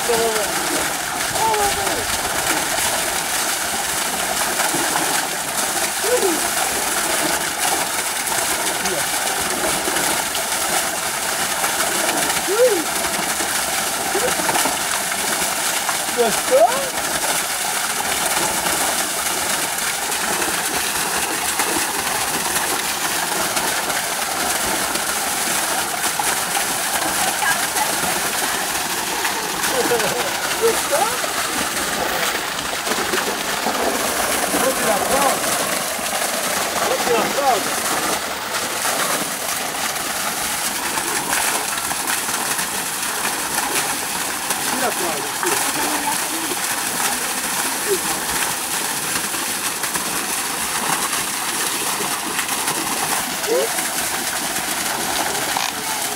Gostou? Gostou? Vou tirar a fralda? Vou tirar a fralda? Tira a fralda, filho.